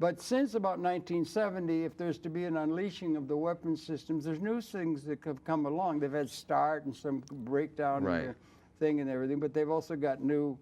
But since about 1970, if there's to be an unleashing of the weapon systems, there's new things that have come along. They've had START and some breakdown Right. in the thing and everything, but they've also got new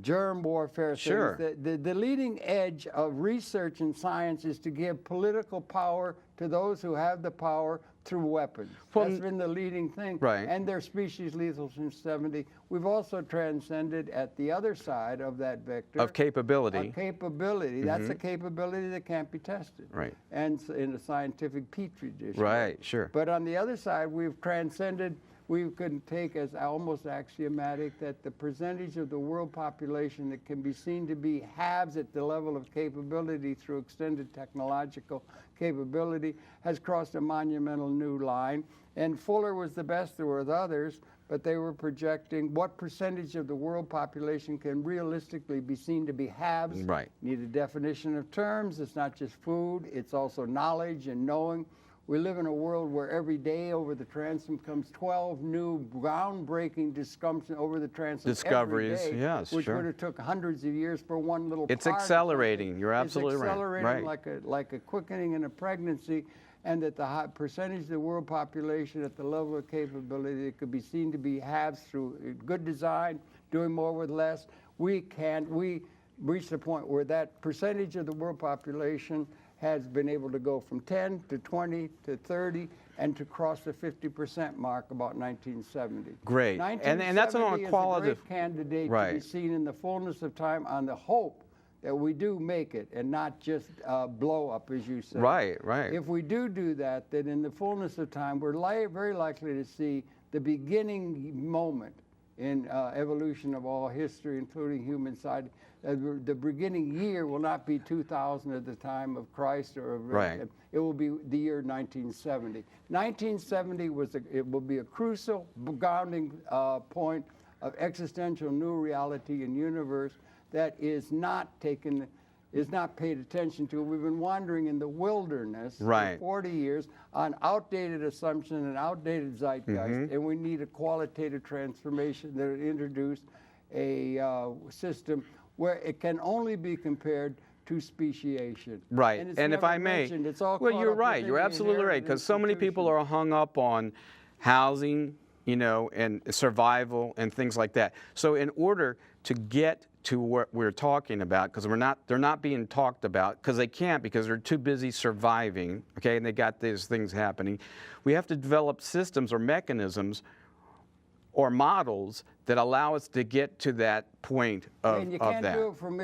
germ warfare Sure. things. The leading edge of research and science is to give political power to those who have the power through weapons. Well, That's been the leading thing. Right. And they're species lethal since 70. We've also transcended at the other side of that vector. Of capability. A capability. That's a capability that can't be tested. Right. And in a scientific petri dish. Right, sure. But on the other side, we've transcended. We could take as almost axiomatic that the percentage of the world population that can be seen to be halves at the level of capability through extended technological capability has crossed a monumental new line. And Fuller was the best. There were others, but they were projecting what percentage of the world population can realistically be seen to be halves. Right. Need a definition of terms. It's not just food. It's also knowledge and knowing. We live in a world where every day over the transom comes 12 new groundbreaking over the transom. Discoveries, every day, yes, which sure. would have took hundreds of years for one little It's part of accelerating. something. You're absolutely it's accelerating right. like a quickening in a pregnancy, and that the high percentage of the world population at the level of capability that could be seen to be halves through good design, doing more with less. We reached the point where that percentage of the world population has been able to go from 10 to 20 to 30 and to cross the 50% mark about 1970. Great. And that's on a qualitative. Is a great candidate Right. to be seen in the fullness of time on the hope that we do make it and not just blow up, as you said. Right, right. If we do that, then in the fullness of time, we're very likely to see the beginning moment in evolution of all history, including human society. The beginning year will not be 2000 at the time of Christ, or Right. It will be the year 1970. 1970 it will be a crucial grounding point of existential new reality and universe that is not paid attention to. We've been wandering in the wilderness Right. for 40 years on outdated assumption and outdated zeitgeist, and we need a qualitative transformation that introduce a system where it can only be compared to speciation. Right. And, it's And if never I may, mentioned. It's all well, caught you're up right. within You're the absolutely right. inherited Because so many people institution. are hung up on housing, and survival and things like that. So in order to get to what we're talking about, because they're not being talked about, because they can't, because they're too busy surviving, okay, and they got these things happening. We have to develop systems or mechanisms or models that allow us to get to that point of, And you of can't that. do it from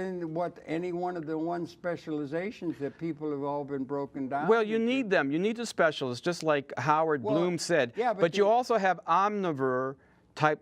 any one of the one specializations that people have all been broken down. Well, you need them. You need the specialists, just like Howard Well, Bloom said. yeah, but you also have omnivore type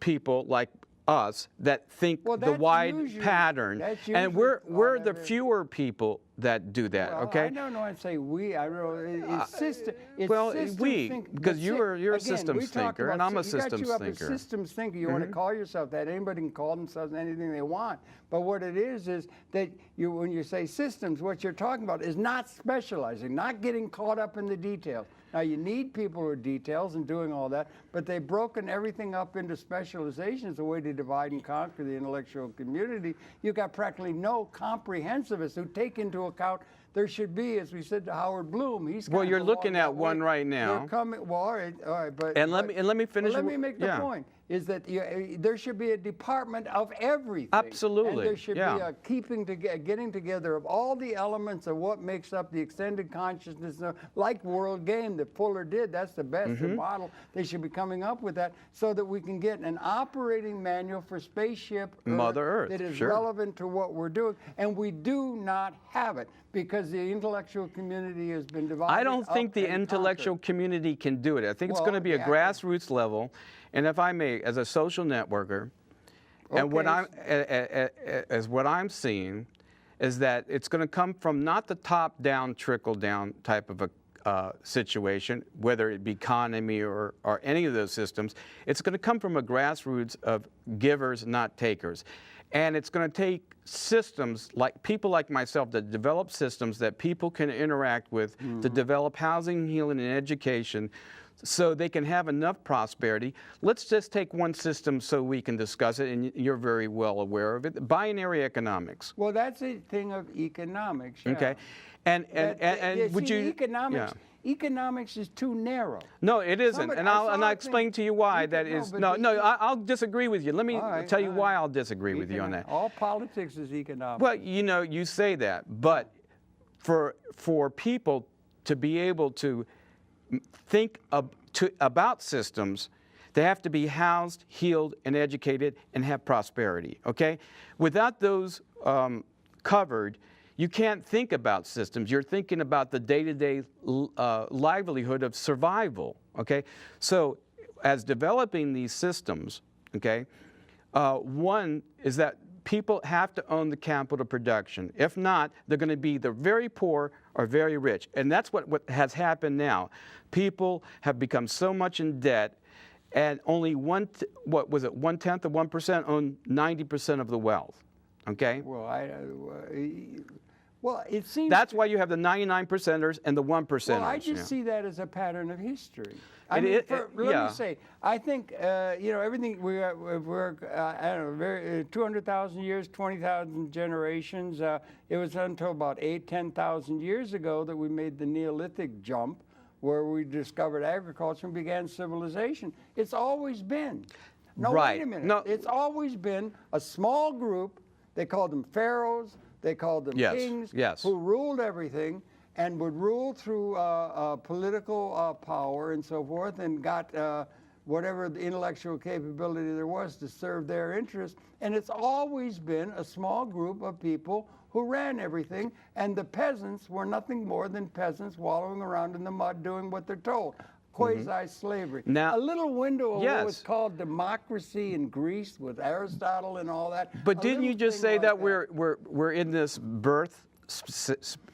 people like us that think Well, the that's wide usually- pattern, that's and usually we're on the every- fewer people that do that. Well, Okay. I don't know. I'd say we. I don't know. It's system. It's well, systems we, think- because but you're a again, systems we talk thinker, about and I'm a you got systems you up as thinker. systems thinker. You want to call yourself that. Anybody can call themselves anything they want. But what it is that when you say systems, what you're talking about is not specializing, not getting caught up in the details. Now, you need people who are details and doing all that, but they've broken everything up into specializations, a way to divide and conquer the intellectual community. You've got practically no comprehensivists who take into account there should be, as we said to Howard Bloom, he's Well, kind you're of looking along at that one way. right now. They're coming, well, all right, but And let me finish. Well, let me make the yeah. point. Is that there should be a department of everything. Absolutely, And there should yeah. be a getting together of all the elements of what makes up the extended consciousness, like World Game that Fuller did. That's the best the model. They should be coming up with that so that we can get an operating manual for spaceship Mother Earth, that is sure. relevant to what we're doing. And we do not have it because the intellectual community has been divided. I don't think up the and intellectual conquered. community can do it. I think it's Well, going to be a yeah. grassroots level. And if I may, as a social networker, and what Okay. as what I'm seeing is that it's going to come from not the top-down, trickle-down type of a situation, whether it be economy or any of those systems. It's going to come from a grassroots of givers, not takers. And it's going to take systems like people like myself that develop systems that people can interact with to develop housing, healing, and education so they can have enough prosperity. Let's just take one system so we can discuss it, and you're very well aware of it, binary economics. Well, that's a thing of economics. Yeah. Okay. And would see, you... economics? yeah. Economics is too narrow. No, it isn't, Somebody- and I I'll saw a explain thing- to you why Eco- that no, is. but No, the no, I'll disagree with you. Let me All right, tell you all why right. I'll disagree with you on that. All politics is economics. Well, you know, you say that, but for people to be able to think about systems, they have to be housed, healed, and educated, and have prosperity. Okay, without those covered, you can't think about systems. You're thinking about the day-to-day livelihood of survival. Okay, so as developing these systems, okay, one is that people have to own the capital production. If not, they're going to be either very poor or very rich. And that's what has happened now. People have become so much in debt, and only 1/10 of 1% own 90% of the wealth. Okay? Well, it seems. That's why you have the 99 percenters and the 1 percenters. Well, I just yeah. see that as a pattern of history. Let Let yeah. me say, I think everything we're I don't know, 200,000 years, 20,000 generations. It was until about 10,000 years ago that we made the Neolithic jump, where we discovered agriculture and began civilization. It's always been. No, Right. wait a minute. No. It's always been a small group. They called them pharaohs. They called them Yes, kings, yes. who ruled everything and would rule through political power and so forth, and got whatever the intellectual capability there was to serve their interests. And it's always been a small group of people who ran everything, and the peasants were nothing more than peasants wallowing around in the mud doing what they're told. Quasi-slavery. Now- a little window of what Yes. was called democracy in Greece with Aristotle and all that. But A didn't you little just thing say like that we're in this birth?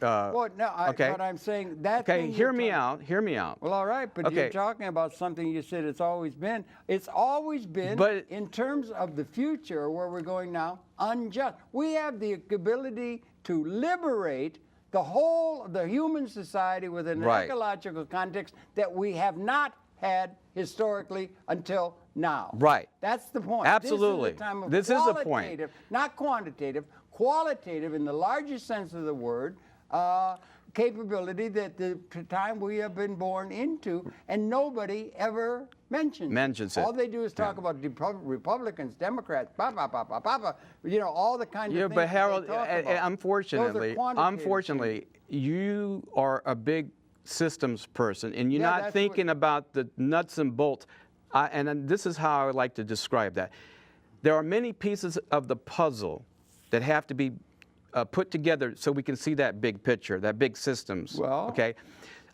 Well, no, okay. but I'm saying that. Okay, thing hear you're me talking- out. Hear me out. Well, all right, but you're Okay. talking about something you said it's always been. It's always been, But- in terms of the future, where we're going now, unjust. We have the ability to liberate the human society within an Right. ecological context that we have not had historically until now. Right. That's the point. Absolutely. This is a time of This is the point. qualitative, not quantitative, qualitative in the largest sense of the word, capability that the time we have been born into, and nobody ever mentions it. All they do is talk about Republicans, Democrats, all the kinds of Yeah, things. but Harold, that they talk about. unfortunately, you are a big systems person, and you're Yeah, not that's thinking about the nuts and bolts and then this is how I would like to describe that. There are many pieces of the puzzle that have to be put together so we can see that big picture, that big systems. Well, okay,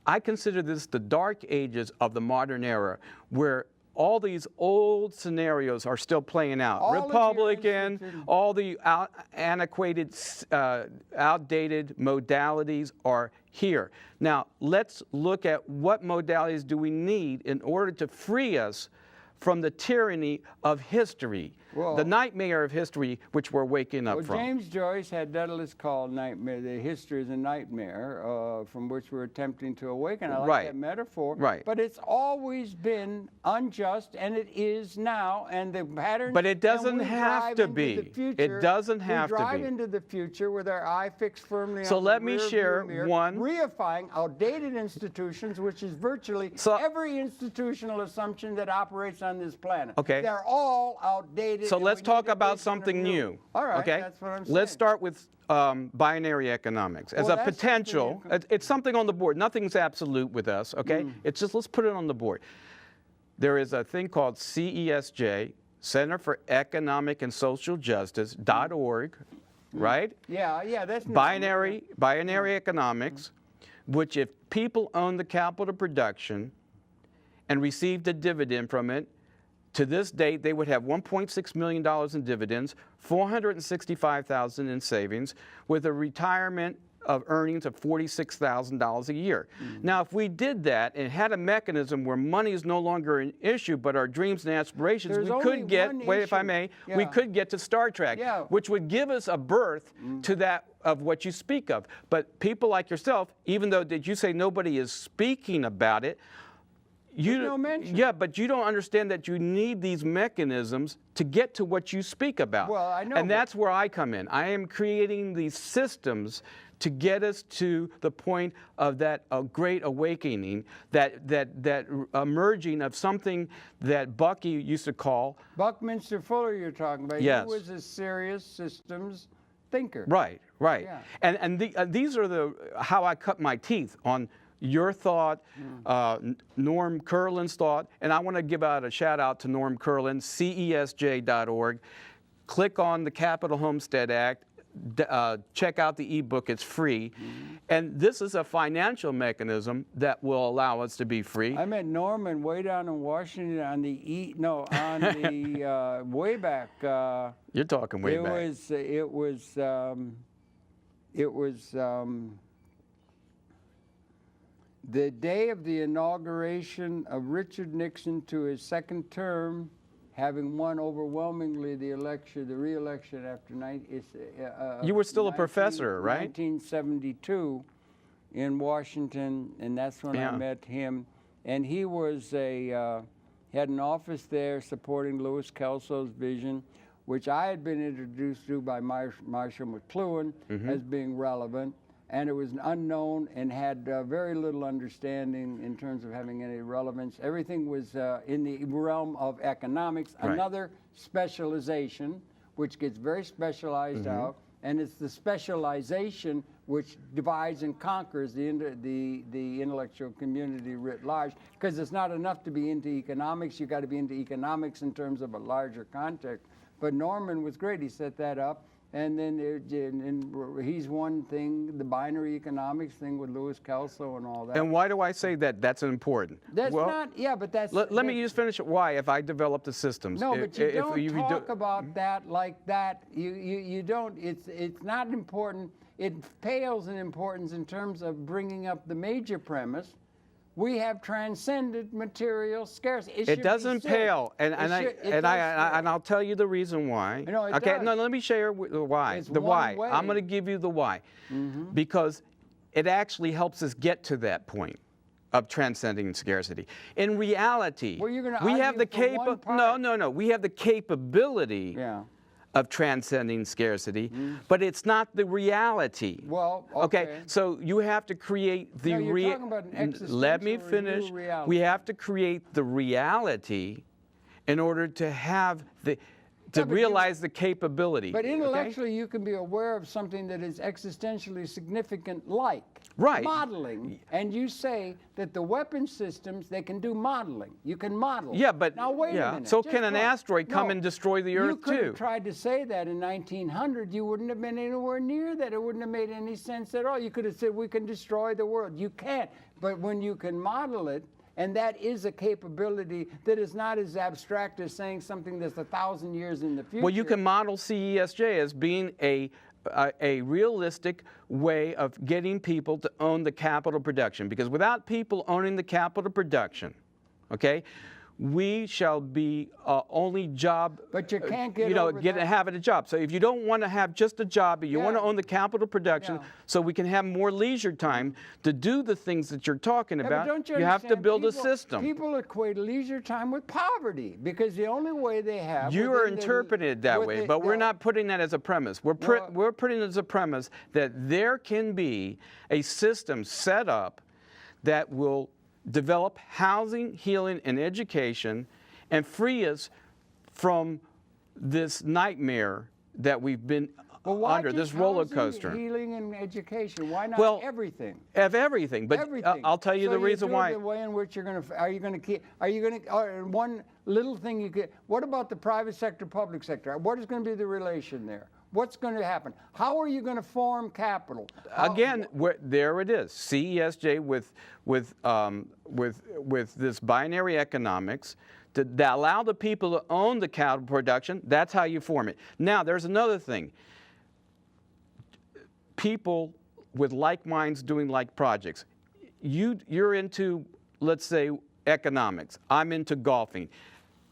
I consider this the dark ages of the modern era, where all these old scenarios are still playing out. All of your Republican, institutions. all the antiquated, outdated modalities are here. Now, let's look at what modalities do we need in order to free us from the tyranny of history, Well, the nightmare of history which we're waking up well, from. James Joyce had Daedalus called nightmare. The history is a nightmare from which we're attempting to awaken. I like Right. that metaphor. Right. But it's always been unjust, and it is now. And the pattern. But it doesn't and we have drive to into be. the future, It doesn't have to We drive be. into the future with our eye fixed firmly So on let the me rear share view mirror, one- reifying outdated institutions, which is virtually every institutional assumption that operates on this planet. Okay. They're all outdated. So and let's we talk need a about vision of something new. All right, Okay. that's what I'm saying. Let's start with binary economics as Well, a that's potential. something It's something on the board. Nothing's absolute with us. Okay. It's just let's put it on the board. There is a thing called CESJ, Center for Economic and Social Justice.org, right? Yeah, that's new. Binary economics, which if people own the capital production and received a dividend from it, to this date, they would have $1.6 million in dividends, $465,000 in savings, with a retirement of earnings of $46,000 a year. Now, if we did that and had a mechanism where money is no longer an issue, but our dreams and aspirations, There's we only could get, one wait if I issue. may, we Yeah. could get to Star Trek, Yeah. which would give us a birth to that of what you speak of. But people like yourself, even though did you say nobody is speaking about it, There's no mention. yeah, but you don't understand that you need these mechanisms to get to what you speak about. Well, I know, and but- that's where I come in. I am creating these systems to get us to the point of that great awakening, that emerging of something that Bucky used to call. Buckminster Fuller you're talking about. Yes. He was a serious systems thinker. Right, right. Yeah. And these are how I cut my teeth on your thought, Norm Kurland's thought, and I want to give out a shout out to Norm Kurland, CESJ.org. Click on the Capital Homestead Act, check out the ebook, it's free. And this is a financial mechanism that will allow us to be free. I met Norman way down in Washington on the way back. You're talking way back. It was the day of the inauguration of Richard Nixon to his second term, having won overwhelmingly the re-election after you were still a professor, right? 1972 in Washington, and that's when I met him. And he was had an office there supporting Louis Kelso's vision, which I had been introduced to by Marshall McLuhan as being relevant. And it was unknown and had very little understanding in terms of having any relevance. Everything was in the realm of economics, Right. another specialization, which gets very specialized out, and it's the specialization which divides and conquers the intellectual community writ large, because it's not enough to be into economics. You got to be into economics in terms of a larger context. But Norman was great. He set that up. And then he's one thing, the binary economics thing with Louis Kelso and all that. And why do I say that that's important? That's well, not, yeah, but that's... Let me just finish why, if I develop the systems. No, but you don't talk about that like that. You don't, it's not important. It pales in importance in terms of bringing up the major premise. We have transcended material scarcity. It doesn't pale, and I'll tell you the reason why. No, it okay, does. no, let me share the why. It's the one why. way. I'm going to give you the why, because it actually helps us get to that point of transcending scarcity. In reality, Well, you're gonna we have the argue for one part. No. We have the capability. Yeah. Of transcending scarcity, but it's not the reality. Well, okay. So you have to create the No, you're talking about an existential Let me or a finish. new reality. We have to create the reality in order to have to realize the capability. But okay? intellectually, you can be aware of something that is existentially significant, like Right. modeling. And you say that the weapon systems, they can do modeling. You can model. Yeah, but now wait yeah. a minute. So Just can an go- asteroid come No, and destroy the Earth You could too? have tried to say that in 1900. You wouldn't have been anywhere near that. It wouldn't have made any sense at all. You could have said we can destroy the world. You can't. But when you can model it, and that is a capability that is not as abstract as saying something that's 1,000 years in the future. Well, you can model CESJ as being a realistic way of getting people to own the capital production, because without people owning the capital production, okay, we shall be only job. But you can't get over that. Having a job. So if you don't want to have just a job, but you want to Yeah. own the capital production, Yeah. so we can have more leisure time to do the things that you're talking Yeah, but about, don't you have to understand? build a People- system. People equate leisure time with poverty because the only way they have. You are within the- interpreting it that way, but we're not putting that as a premise. We're putting it as a premise that there can be a system set up that will develop housing, healing, and education and free us from this nightmare that we've been Well, why under, just this roller housing, coaster. Healing and education. Why not Well, everything? Of everything, but Everything. I'll tell you So the reason do it why. The way in which you're going to, are you going to keep, are you going to, one little thing you could, what about the private sector, public sector? What is going to be the relation there? What's going to happen? How are you going to form capital? Again, there it is. CESJ with this binary economics that allow the people to own the capital production. That's how you form it. Now, there's another thing. People with like minds doing like projects. You're into, let's say, economics. I'm into golfing.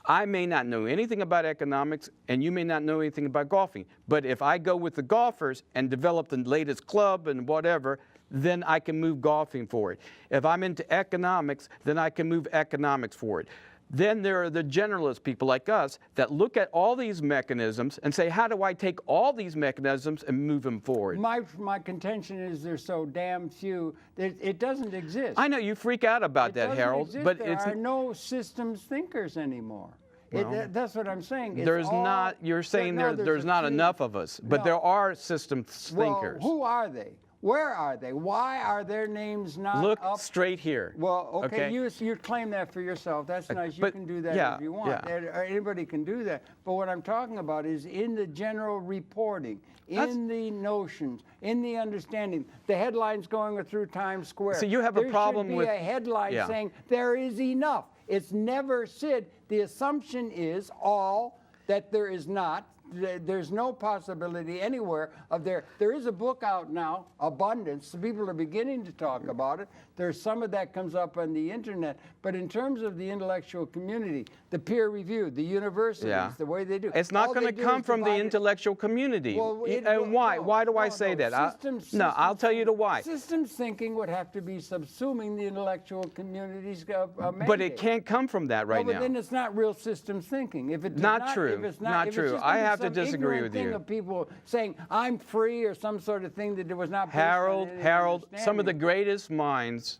I may not know anything about economics, and you may not know anything about golfing. But if I go with the golfers and develop the latest club and whatever, then I can move golfing forward. If I'm into economics, then I can move economics forward. Then there are the generalist people like us that look at all these mechanisms and say, how do I take all these mechanisms and move them forward? My contention is there's so damn few that it doesn't exist. I know you freak out about It that, doesn't Harold, exist. but there it's are no systems thinkers anymore. That's what I'm saying. It's there's all- not. You're saying no, there's a not few. enough of us, but No. there are systems Well, thinkers. who are they? Where are they? Why are their names not Look up? straight here. Well, okay, you claim that for yourself. That's nice. You but- can do that yeah, if you want. yeah. Anybody can do that. But what I'm talking about is in the general reporting, in the notions, in the understanding. The headlines going through Times Square. So you have a problem there with- should be a headline yeah. saying there is enough. It's never said. The assumption is all that there is not. There's no possibility anywhere of there. There is a book out now, Abundance. People are beginning to talk about it. There's some of that comes up on the internet. But in terms of the intellectual community, the peer review, the universities, the way they do. It's not all going they to do come is from the divide it. intellectual community. Well, And why? no, Why do I no, say no. that? Systems I'll tell you the why. Systems thinking would have to be subsuming the intellectual community's mandate. But it can't come from that right But now. then it's not real systems thinking. If it's Not true. If it's Not if it's true. just I gonna be have to some disagree ignorant with thing you. Of people saying I'm free or some sort of thing that there was not. Based on any Harold, some of the understanding. greatest minds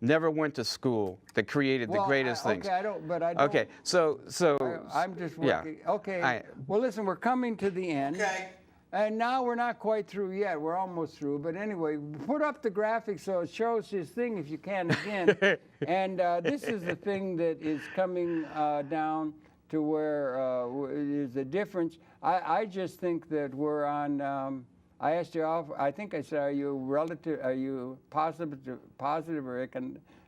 never went to school that created the greatest things. Okay, I don't. But I don't. Okay, so I'm just yeah. working. Okay. Well, listen, we're coming to the end. Okay. And now we're not quite through yet. We're almost through. But anyway, put up the graphic so it shows his thing if you can again. And this is the thing that is coming down to where is the difference. I just think that we're on. I asked you, I think I said, are you positive or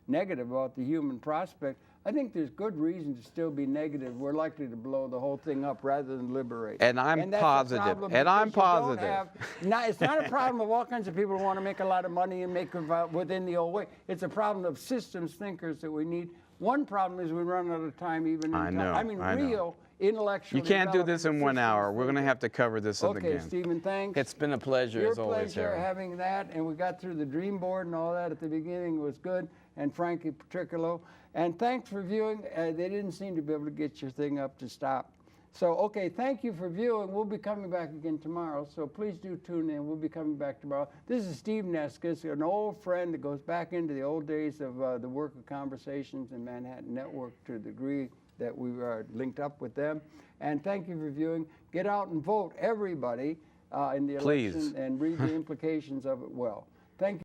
negative about the human prospect? I think there's good reason to still be negative. We're likely to blow the whole thing up rather than liberate. And I'm that's a positive. problem And I'm because you don't positive. it's not a problem of all kinds of people who want to make a lot of money and make it within the old way. It's a problem of systems thinkers that we need. One problem is we run out of time even in I time. know, I mean, I know. real intellectual. You can't do this in development 1 hour. systems We're going to thinking. have to cover this in Okay, again. Stephen, thanks. It's been a pleasure Your as always, pleasure Harold. having that, and we got through the dream board and all that at the beginning. It was good, and Frankie Patriculo. And thanks for viewing. They didn't seem to be able to get your thing up to stop. So, okay, thank you for viewing. We'll be coming back again tomorrow, so please do tune in. We'll be coming back tomorrow. This is Steve Neskis, an old friend that goes back into the old days of the work of Conversations and Manhattan Network to a degree that we are linked up with them. And thank you for viewing. Get out and vote, everybody, in the election, Please. and read the implications of it well. Thank you.